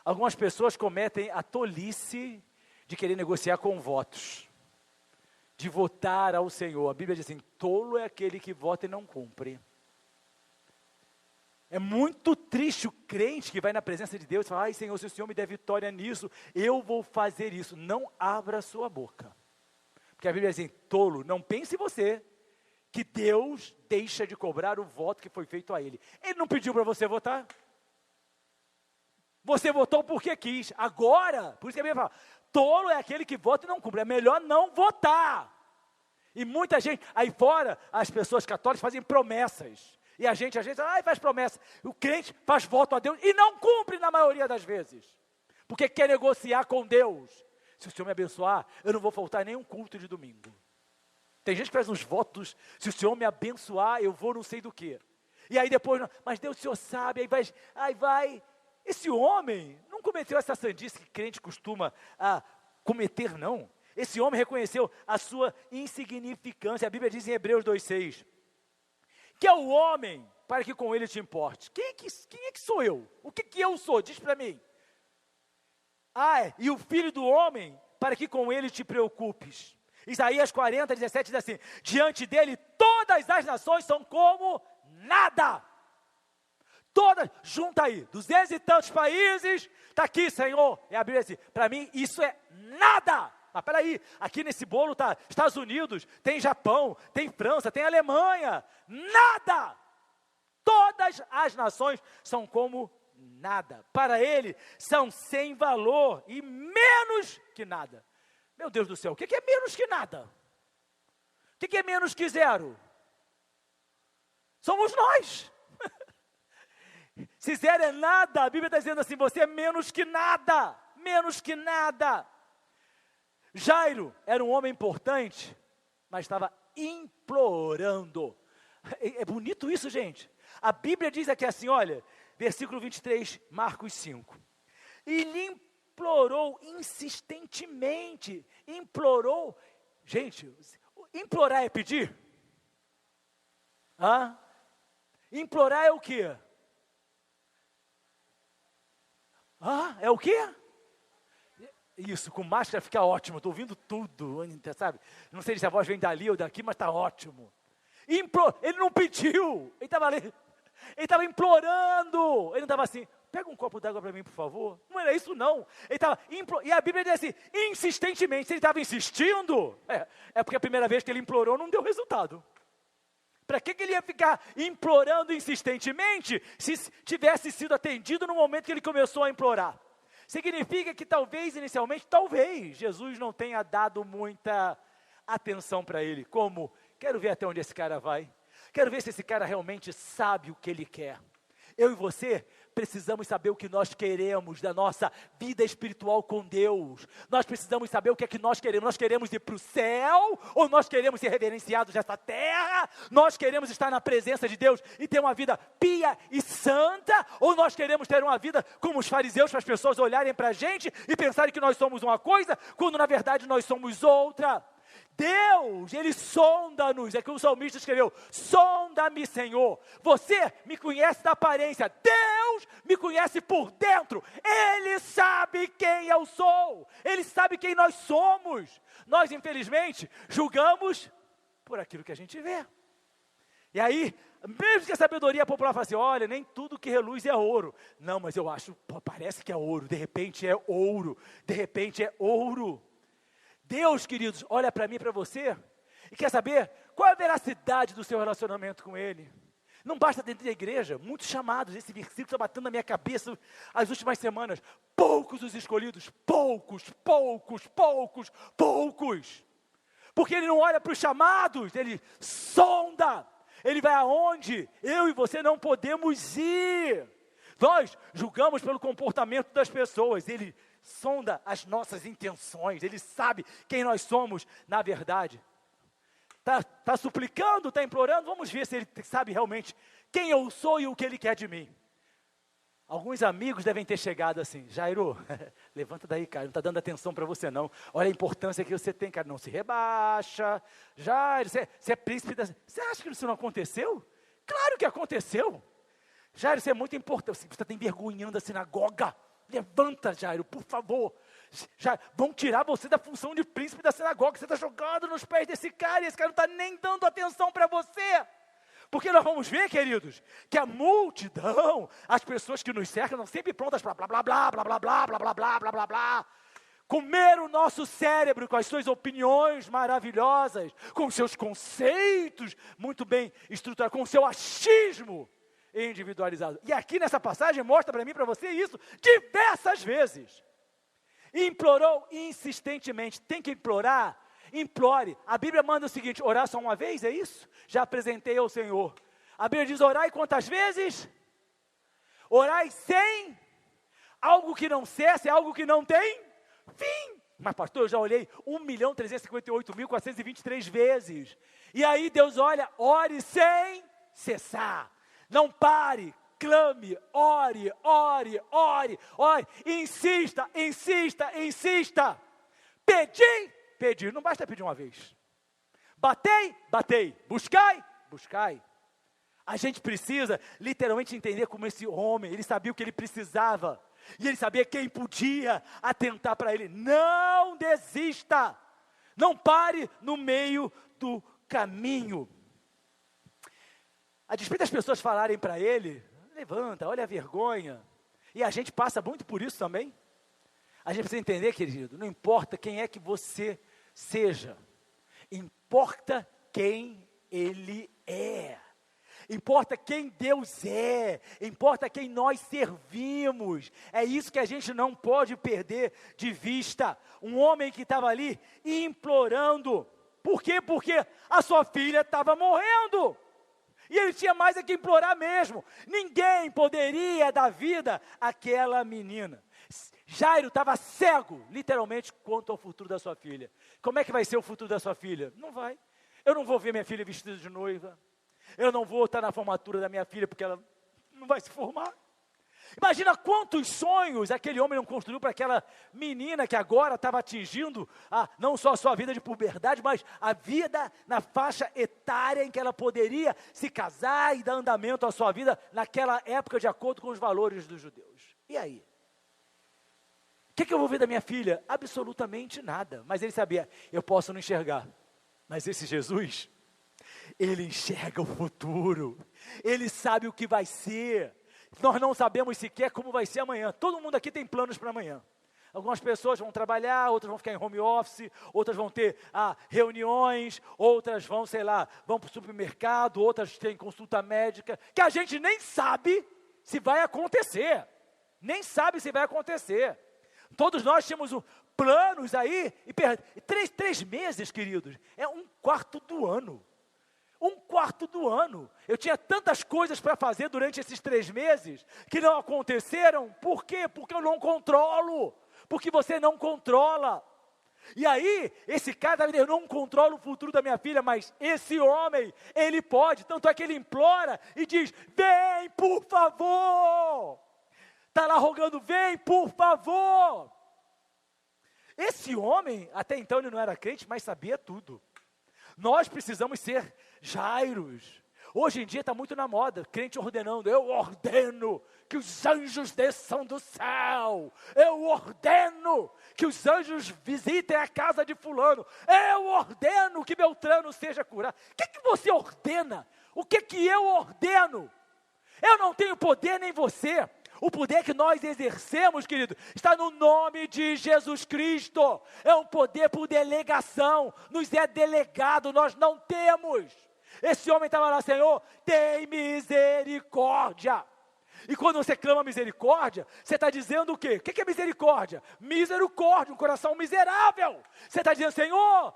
Algumas pessoas cometem a tolice de querer negociar com votos, de votar ao Senhor. A Bíblia diz assim: tolo é aquele que vota e não cumpre. É muito triste o crente que vai na presença de Deus e fala: ai Senhor, se o Senhor me der vitória nisso, eu vou fazer isso. Não abra a sua boca. Porque a Bíblia diz assim: tolo, não pense você que Deus deixa de cobrar o voto que foi feito a Ele. Ele não pediu para você votar. Você votou porque quis. Agora, por isso que a Bíblia fala: tolo é aquele que vota e não cumpre. É melhor não votar. E muita gente, aí fora, as pessoas católicas fazem promessas. E a gente faz promessa. O crente faz voto a Deus e não cumpre na maioria das vezes. Porque quer negociar com Deus. Se o Senhor me abençoar, eu não vou faltar nenhum culto de domingo. Tem gente que faz uns votos: se o Senhor me abençoar, eu vou não sei do que. E aí depois, mas Deus, o Senhor sabe, aí vai. Esse homem não cometeu essa sandice que crente costuma cometer, não. Esse homem reconheceu a sua insignificância. A Bíblia diz em Hebreus 2:6, que é o homem para que com ele te importe. Quem é que sou eu? O que eu sou? Diz para mim. E o filho do homem, para que com ele te preocupes. Isaías 40:17 diz assim: diante dele todas as nações são como nada. Todas, junta aí, 200 e tantos países, está aqui, Senhor. E a Bíblia diz assim: para mim isso é nada. Mas peraí, aqui nesse bolo está Estados Unidos, tem Japão, tem França, tem Alemanha. Nada. Todas as nações são como nada. Para ele, são sem valor e menos que nada. Meu Deus do céu, o que é menos que nada? O que é menos que zero? Somos nós. Se zero é nada, a Bíblia está dizendo assim: você é menos que nada. Menos que nada. Jairo era um homem importante, mas estava implorando. É bonito isso, gente. A Bíblia diz aqui assim: olha, versículo 23, Marcos 5. E lhe implorou insistentemente, implorou. Gente, implorar é pedir? Implorar é o quê? É o quê? Isso, com máscara fica ótimo, estou ouvindo tudo, sabe? Não sei se a voz vem dali ou daqui, mas está ótimo. Ele não pediu, ele estava ali, ele estava implorando, ele não estava assim, pega um copo d'água para mim, por favor. Não era isso não, ele estava e a Bíblia diz assim, insistentemente, se ele estava insistindo, é porque a primeira vez que ele implorou não deu resultado. Para que ele ia ficar implorando insistentemente, se tivesse sido atendido no momento que ele começou a implorar? Significa que talvez, inicialmente, Jesus não tenha dado muita atenção para ele. Como? Quero ver até onde esse cara vai. Quero ver se esse cara realmente sabe o que ele quer. Eu e você precisamos saber o que nós queremos da nossa vida espiritual com Deus. Nós precisamos saber o que é que nós queremos. Nós queremos ir para o céu ou nós queremos ser reverenciados nessa terra? Nós queremos estar na presença de Deus e ter uma vida pia e santa? Ou nós queremos ter uma vida como os fariseus, para as pessoas olharem para a gente e pensarem que nós somos uma coisa, quando na verdade nós somos outra? Deus, Ele sonda-nos, é que o salmista escreveu, sonda-me, Senhor, você me conhece da aparência, Deus me conhece por dentro, Ele sabe quem eu sou, Ele sabe quem nós somos. Nós, infelizmente, julgamos por aquilo que a gente vê. E aí, mesmo que a sabedoria popular fale assim, olha, nem tudo que reluz é ouro. Não, mas eu acho, parece que é ouro, de repente é ouro, de repente é ouro. Deus, queridos, olha para mim e para você e quer saber qual é a veracidade do seu relacionamento com Ele. Não basta dentro da igreja, muitos chamados, esse versículo está batendo na minha cabeça as últimas semanas. Poucos os escolhidos, poucos. Porque Ele não olha para os chamados, Ele sonda, Ele vai aonde eu e você não podemos ir. Nós julgamos pelo comportamento das pessoas, Ele sonda as nossas intenções, Ele sabe quem nós somos na verdade. Está suplicando, está implorando, vamos ver se Ele sabe realmente quem eu sou e o que Ele quer de mim. Alguns amigos devem ter chegado assim, Jairo, levanta daí, cara, não está dando atenção para você não, olha a importância que você tem, cara, não se rebaixa, Jairo, você é príncipe você acha que isso não aconteceu? Claro que aconteceu. Jairo, você é muito importante, você está envergonhando a sinagoga, levanta, Jairo, por favor. Jairo, vão tirar você da função de príncipe da sinagoga, você está jogado nos pés desse cara, e esse cara não está nem dando atenção para você. Porque nós vamos ver, queridos, que a multidão, as pessoas que nos cercam, estão sempre prontas para blá, blá, blá, blá, blá, blá, blá, blá, blá, blá, blá, blá. Comer o nosso cérebro com as suas opiniões maravilhosas, com os seus conceitos muito bem estruturados, com o seu achismo individualizado. E aqui nessa passagem mostra para mim e para você isso diversas vezes. Implorou insistentemente. Tem que implorar? Implore. A Bíblia manda o seguinte, orar só uma vez, é isso? Já apresentei ao Senhor. A Bíblia diz, orai quantas vezes? Orai sem algo que não cessa, é algo que não tem fim. Mas pastor, eu já olhei 1.358.423 vezes. E aí Deus olha, ore sem cessar. Não pare, clame, ore, insista. Pedi, não basta pedir uma vez. Batei, buscai. A gente precisa literalmente entender como esse homem, ele sabia o que ele precisava. E ele sabia quem podia atentar para ele. Não desista, não pare no meio do caminho. A despeito das pessoas falarem para ele, levanta, olha a vergonha. E a gente passa muito por isso também. A gente precisa entender, querido, não importa quem é que você seja. Importa quem Ele é. Importa quem Deus é. Importa quem nós servimos. É isso que a gente não pode perder de vista. Um homem que estava ali implorando. Por quê? Porque a sua filha estava morrendo. E ele tinha mais a que implorar mesmo. Ninguém poderia dar vida àquela menina. Jairo estava cego, literalmente, quanto ao futuro da sua filha. Como é que vai ser o futuro da sua filha? Não vai. Eu não vou ver minha filha vestida de noiva. Eu não vou estar na formatura da minha filha, porque ela não vai se formar. Imagina quantos sonhos aquele homem não construiu para aquela menina que agora estava atingindo não só a sua vida de puberdade, mas a vida na faixa etária em que ela poderia se casar e dar andamento à sua vida naquela época de acordo com os valores dos judeus. E aí? O que eu vou ver da minha filha? Absolutamente nada. Mas ele sabia, eu posso não enxergar, mas esse Jesus, ele enxerga o futuro, ele sabe o que vai ser. Nós não sabemos sequer como vai ser amanhã. Todo mundo aqui tem planos para amanhã. Algumas pessoas vão trabalhar, outras vão ficar em home office, outras vão ter reuniões, outras vão, vão para o supermercado, outras têm consulta médica, que a gente nem sabe se vai acontecer. Nem sabe se vai acontecer. Todos nós temos planos aí, e 3 meses, queridos, é 1/4 do ano. 1/4 do ano. Eu tinha tantas coisas para fazer durante esses 3 meses que não aconteceram. Por quê? Porque eu não controlo. Porque você não controla. E aí, esse cara, eu não controlo o futuro da minha filha, mas esse homem, ele pode. Tanto é que ele implora e diz, vem, por favor. Está lá rogando, vem, por favor. Esse homem, até então ele não era crente, mas sabia tudo. Nós precisamos ser Jairos. Hoje em dia está muito na moda, crente ordenando, eu ordeno que os anjos desçam do céu, eu ordeno que os anjos visitem a casa de fulano, eu ordeno que Beltrano seja curado. O que você ordena? O que eu ordeno? Eu não tenho poder nem você. O poder que nós exercemos, querido, está no nome de Jesus Cristo. É um poder por delegação, nos é delegado, nós não temos. Esse homem estava lá, Senhor, tem misericórdia. E quando você clama misericórdia, você está dizendo o quê? O que é misericórdia? Misericórdia, um coração miserável. Você está dizendo, Senhor,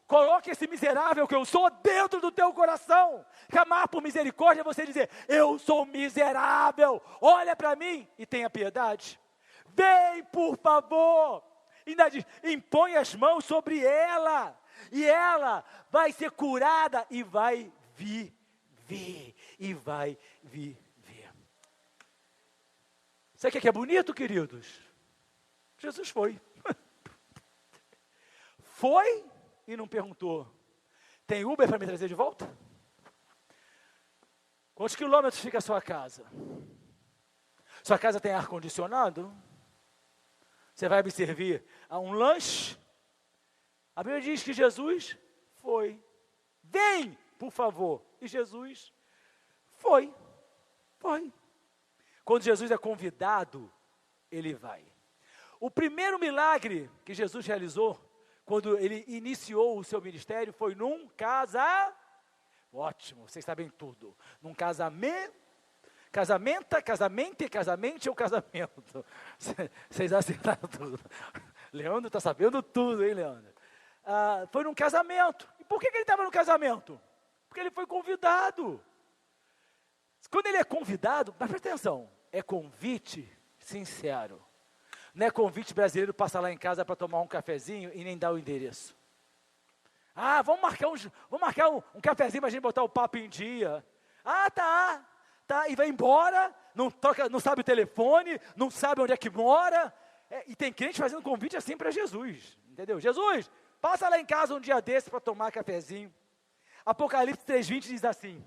coloque esse miserável que eu sou dentro do teu coração. Clamar por misericórdia é você dizer, eu sou miserável, olha para mim e tenha piedade. Vem, por favor. E ainda diz, impõe as mãos sobre ela, e ela vai ser curada e vai viver, e vai viver. Sabe o que é bonito, queridos? Jesus foi. Foi e não perguntou, tem Uber para me trazer de volta? Quantos quilômetros fica a sua casa? Sua casa tem ar-condicionado? Você vai me servir a um lanche? A Bíblia diz que Jesus foi. Vem, por favor. E Jesus foi. Quando Jesus é convidado, ele vai. O primeiro milagre que Jesus realizou, quando ele iniciou o seu ministério, foi num casamento. Ótimo, vocês sabem tudo. Num casamento ou casamento. Vocês acertaram tudo. Leandro está sabendo tudo, hein, Leandro? Foi num casamento. E por que ele estava no casamento? Porque ele foi convidado. Quando ele é convidado, mas presta atenção, é convite sincero. Não é convite brasileiro passar lá em casa para tomar um cafezinho e nem dar o endereço. Vamos marcar um cafezinho para a gente botar o papo em dia. Tá. E vai embora, não sabe o telefone, não sabe onde é que mora. E tem crente fazendo convite assim para Jesus, entendeu? Jesus, passa lá em casa um dia desse para tomar cafezinho. Apocalipse 3:20 diz assim,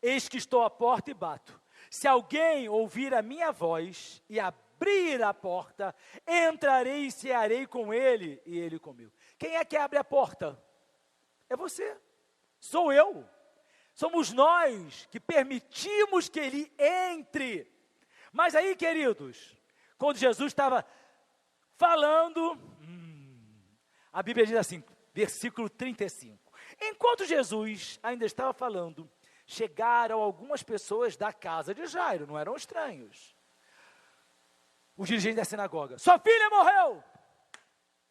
eis que estou à porta e bato. Se alguém ouvir a minha voz e abrir a porta, entrarei e cearei com ele e ele comigo. Quem é que abre a porta? É você, sou eu. Somos nós que permitimos que ele entre. Mas aí, queridos, quando Jesus estava falando, a Bíblia diz assim, versículo 35. Enquanto Jesus ainda estava falando, chegaram algumas pessoas da casa de Jairo, não eram estranhos. Os dirigentes da sinagoga, sua filha morreu,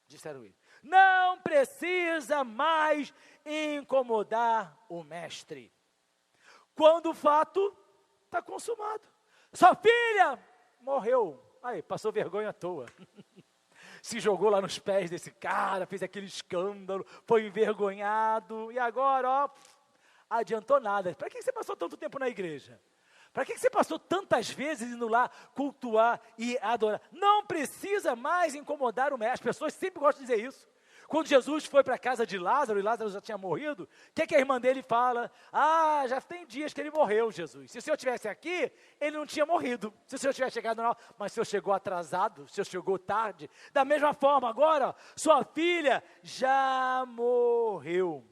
disseram ele. Não precisa mais incomodar o mestre. Quando o fato está consumado. Sua filha morreu. Aí, passou vergonha à toa. Se jogou lá nos pés desse cara, fez aquele escândalo, foi envergonhado. E agora, adiantou nada. Para que você passou tanto tempo na igreja? Para que você passou tantas vezes indo lá cultuar e adorar? Não precisa mais incomodar o mestre. As pessoas sempre gostam de dizer isso. Quando Jesus foi para a casa de Lázaro, e Lázaro já tinha morrido, o que a irmã dele fala? Ah, já tem dias que ele morreu, Jesus. Se o senhor estivesse aqui, ele não tinha morrido. Se o senhor tivesse chegado na hora, mas o senhor chegou atrasado, o senhor chegou tarde. Da mesma forma, agora, sua filha já morreu.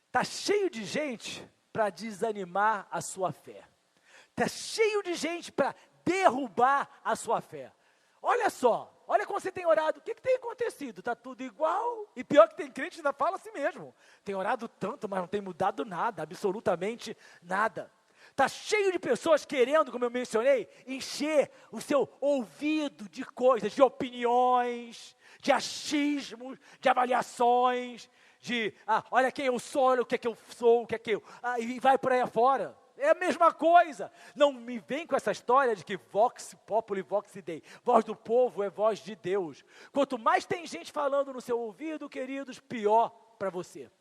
Está cheio de gente para desanimar a sua fé. Está cheio de gente para derrubar a sua fé. Olha só, olha como você tem orado. O que tem acontecido? Está tudo igual. E pior que tem crente que ainda fala assim mesmo. Tem orado tanto, mas não tem mudado nada, absolutamente nada. Está cheio de pessoas querendo, como eu mencionei, encher o seu ouvido de coisas, de opiniões, de achismos, de avaliações, de, olha quem eu sou, olha o que é que eu sou, o que é que eu... e vai por aí afora. É a mesma coisa. Não me vem com essa história de que vox populi vox dei. Voz do povo é voz de Deus. Quanto mais tem gente falando no seu ouvido, queridos, pior para você.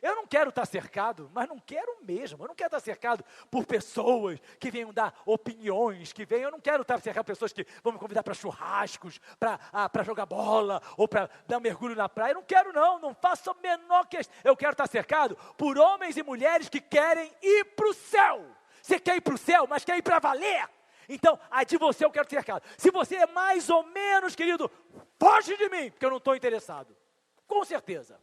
Eu não quero estar cercado, mas não quero mesmo. Eu não quero estar cercado por pessoas que venham dar opiniões, eu não quero estar cercado por pessoas que vão me convidar para churrascos, para jogar bola, ou para dar um mergulho na praia. Eu não quero não faço a menor questão. Eu quero estar cercado por homens e mulheres que querem ir para o céu. Você quer ir para o céu, mas quer ir para valer. Então, de você eu quero ser cercado. Se você é mais ou menos, querido, foge de mim, porque eu não estou interessado. Com certeza.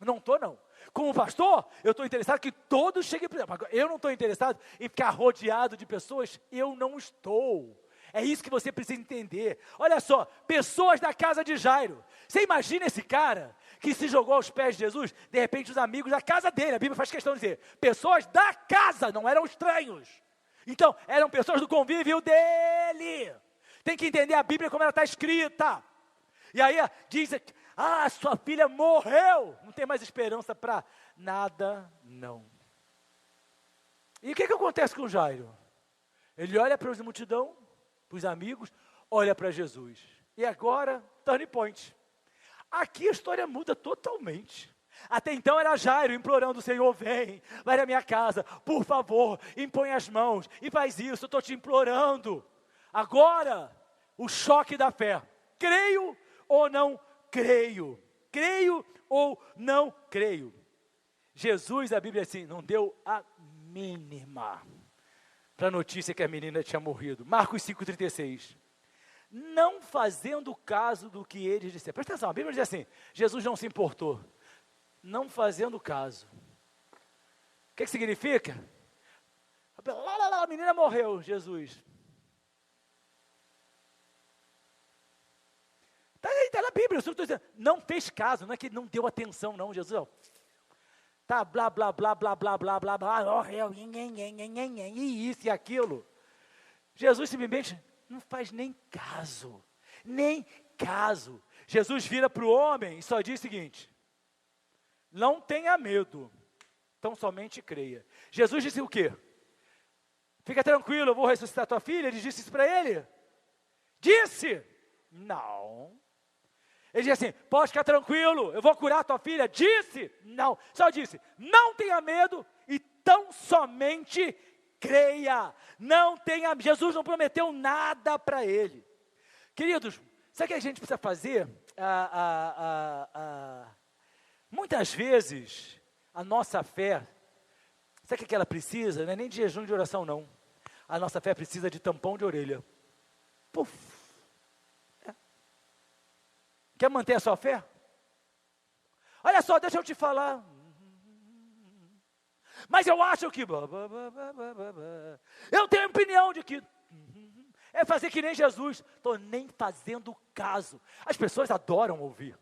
Não estou não. Como pastor, eu estou interessado que todos cheguem para o céu. Eu não estou interessado em ficar rodeado de pessoas, eu não estou. É isso que você precisa entender. Olha só, pessoas da casa de Jairo. Você imagina esse cara que se jogou aos pés de Jesus, de repente os amigos da casa dele, a Bíblia faz questão de dizer, pessoas da casa, não eram estranhos. Então, eram pessoas do convívio dele. Tem que entender a Bíblia como ela está escrita. E aí diz, sua filha morreu, não tem mais esperança para nada, não. E o que acontece com Jairo? Ele olha para a multidão, para os amigos, olha para Jesus. E agora, turning point. Aqui a história muda totalmente. Até então era Jairo implorando, Senhor, vem, vai na minha casa, por favor, impõe as mãos e faz isso, eu estou te implorando. Agora, o choque da fé. Creio ou não creio? Creio ou não creio? Jesus, a Bíblia assim, não deu a mínima para a notícia que a menina tinha morrido. Marcos 5,36. Não fazendo caso do que eles disseram. Presta atenção, a Bíblia diz assim, Jesus não se importou. Não fazendo caso. O que significa? A menina morreu, Jesus. Está na Bíblia, eu estou dizendo, não fez caso, não é que não deu atenção, não, Jesus, tá, blá, blá, blá, blá, blá, blá, blá, blá, morreu, e isso e aquilo. Jesus simplesmente não faz nem caso. Jesus vira para o homem e só diz o seguinte, não tenha medo, tão somente creia. Jesus disse o quê? Fica tranquilo, eu vou ressuscitar tua filha. Ele disse isso para ele? Disse? Não. Ele disse assim, pode ficar tranquilo, eu vou curar tua filha. Disse? Não. Só disse, não tenha medo e tão somente creia. Não tenha, Jesus não prometeu nada para ele. Queridos, sabe o que a gente precisa fazer? Muitas vezes, a nossa fé, sabe o que ela precisa? Não é nem de jejum de oração, não. A nossa fé precisa de tampão de orelha. Puf. Quer manter a sua fé? Olha só, deixa eu te falar. Mas eu acho que... Eu tenho a opinião de que... É fazer que nem Jesus. Estou nem fazendo caso. As pessoas adoram ouvir.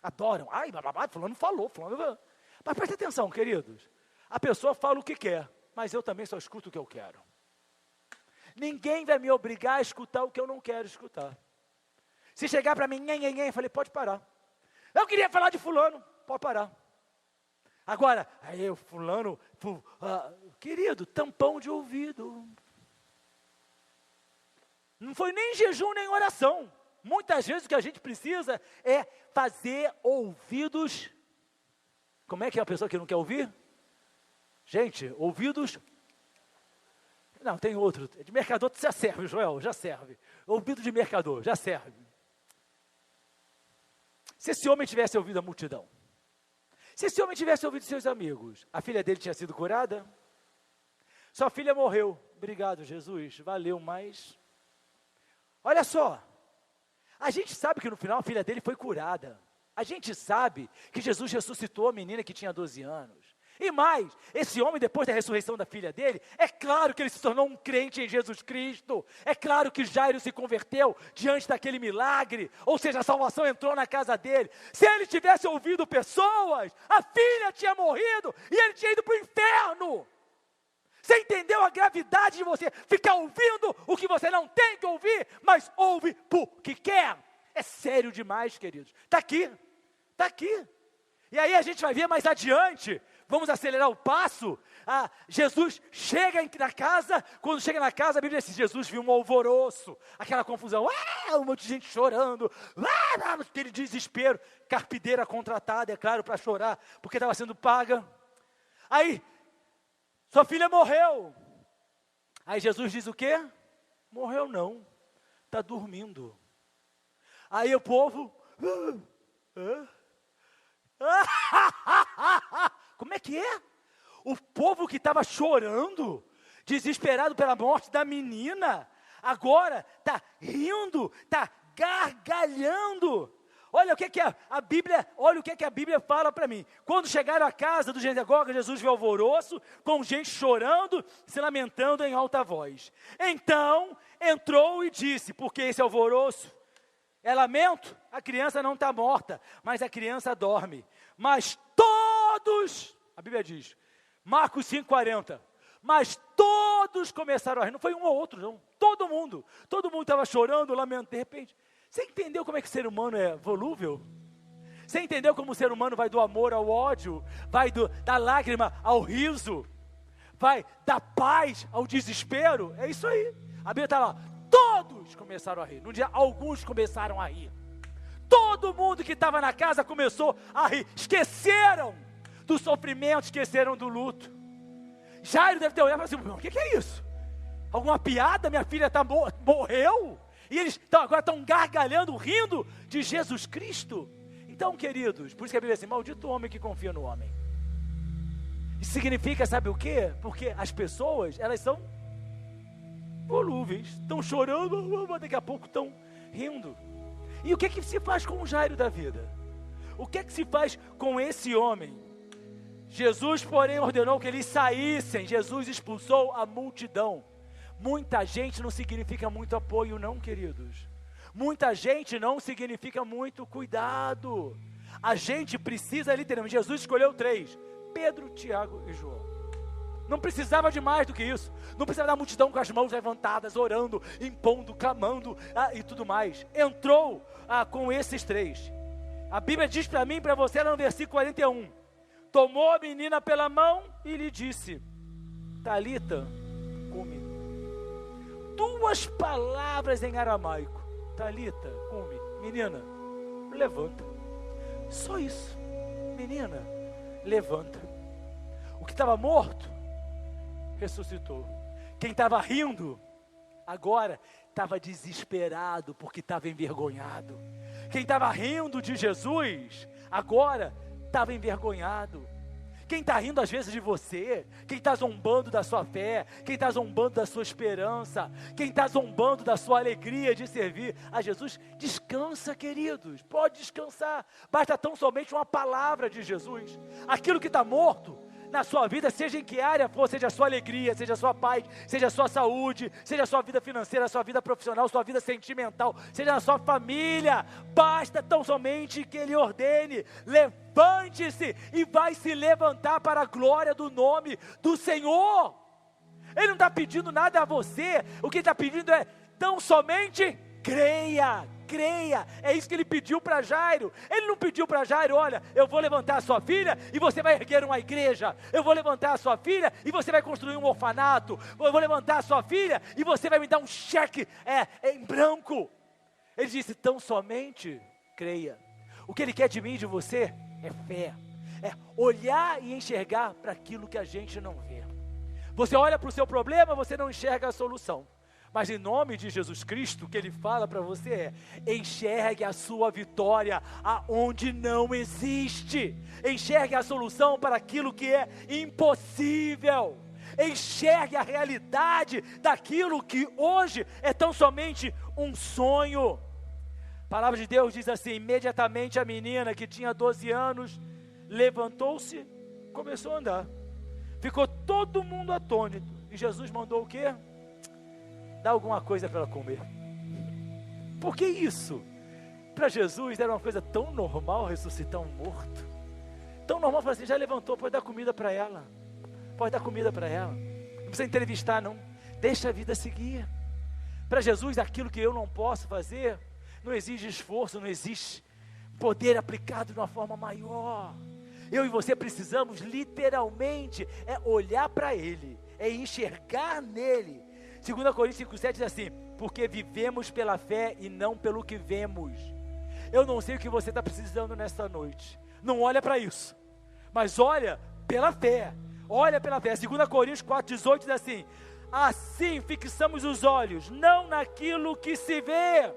Adoram. Ai, fulano falou. Mas presta atenção, queridos. A pessoa fala o que quer. Mas eu também só escuto o que eu quero. Ninguém vai me obrigar a escutar o que eu não quero escutar. Se chegar para mim, eu falei, pode parar. Eu queria falar de fulano, pode parar. Agora, aí o fulano, querido, tampão de ouvido. Não foi nem jejum, nem oração. Muitas vezes o que a gente precisa é fazer ouvidos. Como é que é a pessoa que não quer ouvir? Gente, ouvidos. Não, tem outro. De mercador já serve, Joel, já serve. Ouvido de mercador, já serve. Se esse homem tivesse ouvido a multidão, se esse homem tivesse ouvido seus amigos, a filha dele tinha sido curada? Sua filha morreu. Obrigado, Jesus, valeu, mas... Olha só, a gente sabe que no final a filha dele foi curada. A gente sabe que Jesus ressuscitou a menina que tinha 12 anos. E mais, esse homem, depois da ressurreição da filha dele, é claro que ele se tornou um crente em Jesus Cristo. É claro que Jairo se converteu diante daquele milagre. Ou seja, a salvação entrou na casa dele. Se ele tivesse ouvido pessoas, a filha tinha morrido e ele tinha ido para o inferno. Você entendeu a gravidade de você ficar ouvindo o que você não tem que ouvir, mas ouve porque quer? É sério demais, queridos. Está aqui, está aqui. E aí a gente vai ver mais adiante. Vamos acelerar o passo. Jesus chega na casa. Quando chega na casa, a Bíblia diz: Jesus viu um alvoroço, aquela confusão, um monte de gente chorando, aquele desespero. Carpideira contratada, é claro, para chorar, porque estava sendo paga. Aí, sua filha morreu. Aí Jesus diz o quê? Morreu não, está dormindo. Aí o povo... Como é que é? O povo que estava chorando, desesperado pela morte da menina, agora está rindo, está gargalhando. Olha o que a Bíblia, olha o que a Bíblia fala para mim. Quando chegaram à casa do sinagoga, Jesus viu alvoroço, com gente chorando, se lamentando em alta voz. Então entrou e disse: porque esse alvoroço é lamento? A criança não está morta, mas a criança dorme. Mas todos, a Bíblia diz, Marcos 5,40, mas todos começaram a rir. Não foi um ou outro, não. Todo mundo estava chorando, lamentando. De repente, você entendeu como é que o ser humano é volúvel? Você entendeu como o ser humano vai do amor ao ódio, vai da lágrima ao riso, vai da paz ao desespero? É isso aí. A Bíblia está lá. Todos começaram a rir. Num dia, alguns começaram a rir. Todo mundo que estava na casa começou a rir. Esqueceram do sofrimento, esqueceram do luto. Jairo deve ter olhado e falado assim: o que é isso? Alguma piada? Minha filha morreu? E eles agora estão gargalhando, rindo de Jesus Cristo. Então, queridos, por isso que a Bíblia diz assim: maldito o homem que confia no homem. Isso significa, sabe o quê? Porque as pessoas, elas são volúveis, estão chorando, daqui a pouco estão rindo. E o que se faz com o Jairo da vida? O que se faz com esse homem? Jesus, porém, ordenou que eles saíssem. Jesus expulsou a multidão. Muita gente não significa muito apoio, não, queridos. Muita gente não significa muito cuidado. A gente precisa literalmente. Jesus escolheu 3: Pedro, Tiago e João. Não precisava de mais do que isso. Não precisava da multidão com as mãos levantadas, orando, impondo, clamando e tudo mais. Entrou com esses 3. A Bíblia diz para mim e para você lá no versículo 41. Tomou a menina pela mão e lhe disse: Talita, cumi. 2 palavras em aramaico. Talita, cumi. Menina, levanta. Só isso. Menina, levanta. O que estava morto ressuscitou. Quem estava rindo agora estava desesperado porque estava envergonhado. Quem estava rindo de Jesus agora estava envergonhado. Quem está rindo às vezes de você, quem está zombando da sua fé, quem está zombando da sua esperança, quem está zombando da sua alegria de servir a Jesus, descansa, queridos, pode descansar. Basta tão somente uma palavra de Jesus. Aquilo que está morto na sua vida, seja em que área for, seja a sua alegria, seja a sua paz, seja a sua saúde, seja a sua vida financeira, a sua vida profissional, sua vida sentimental, seja na sua família, basta tão somente que Ele ordene: levante-se e vai se levantar para a glória do nome do Senhor. Ele não está pedindo nada a você, o que Ele está pedindo é tão somente creia. Creia, é isso que ele pediu para Jairo. Ele não pediu para Jairo: olha, eu vou levantar a sua filha e você vai erguer uma igreja. Eu vou levantar a sua filha e você vai construir um orfanato. Eu vou levantar a sua filha e você vai me dar um cheque em branco. Ele disse: tão somente creia. O que Ele quer de mim e de você é fé, é olhar e enxergar para aquilo que a gente não vê. Você olha para o seu problema, você não enxerga a solução. Mas em nome de Jesus Cristo, o que Ele fala para você é: enxergue a sua vitória aonde não existe. Enxergue a solução para aquilo que é impossível. Enxergue a realidade daquilo que hoje é tão somente um sonho. A palavra de Deus diz assim: imediatamente a menina que tinha 12 anos levantou-se, começou a andar. Ficou todo mundo atônito. E Jesus mandou o quê? Dar alguma coisa para ela comer. Por que isso? Para Jesus era uma coisa tão normal ressuscitar um morto. Tão normal, falar assim: já levantou, pode dar comida para ela. Pode dar comida para ela. Não precisa entrevistar, não. Deixa a vida seguir. Para Jesus, aquilo que eu não posso fazer, não exige esforço, não existe poder aplicado de uma forma maior. Eu e você precisamos literalmente olhar para Ele, enxergar nele. 2 Coríntios 5,7 diz assim: porque vivemos pela fé e não pelo que vemos. Eu não sei o que você está precisando nesta noite. Não olha para isso, mas olha pela fé. Olha pela fé. 2 Coríntios 4,18 diz assim: assim fixamos os olhos, não naquilo que se vê,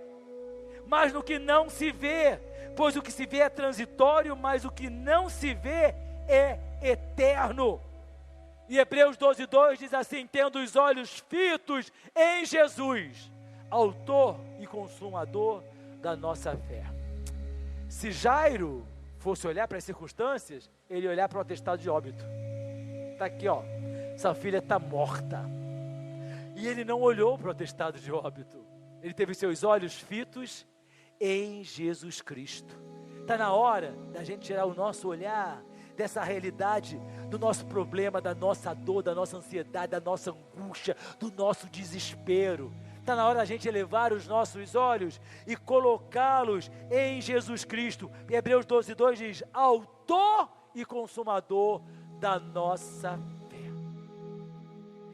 mas no que não se vê. Pois o que se vê é transitório, mas o que não se vê é eterno. E Hebreus 12,2 diz assim: tendo os olhos fitos em Jesus, autor e consumador da nossa fé. Se Jairo fosse olhar para as circunstâncias, ele ia olhar para o atestado de óbito. Está aqui, ó, essa filha está morta. E ele não olhou para o atestado de óbito. Ele teve seus olhos fitos em Jesus Cristo. Está na hora da gente tirar o nosso olhar dessa realidade, do nosso problema, da nossa dor, da nossa ansiedade, da nossa angústia, do nosso desespero. Está na hora da gente elevar os nossos olhos e colocá-los em Jesus Cristo. E Hebreus 12,2 diz: autor e consumador da nossa fé.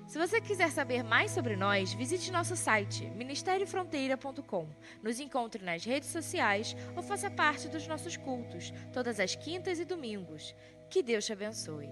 Se você quiser saber mais sobre nós, visite nosso site, ministeriofronteira.com. Nos encontre nas redes sociais ou faça parte dos nossos cultos, todas as quintas e domingos. Que Deus te abençoe.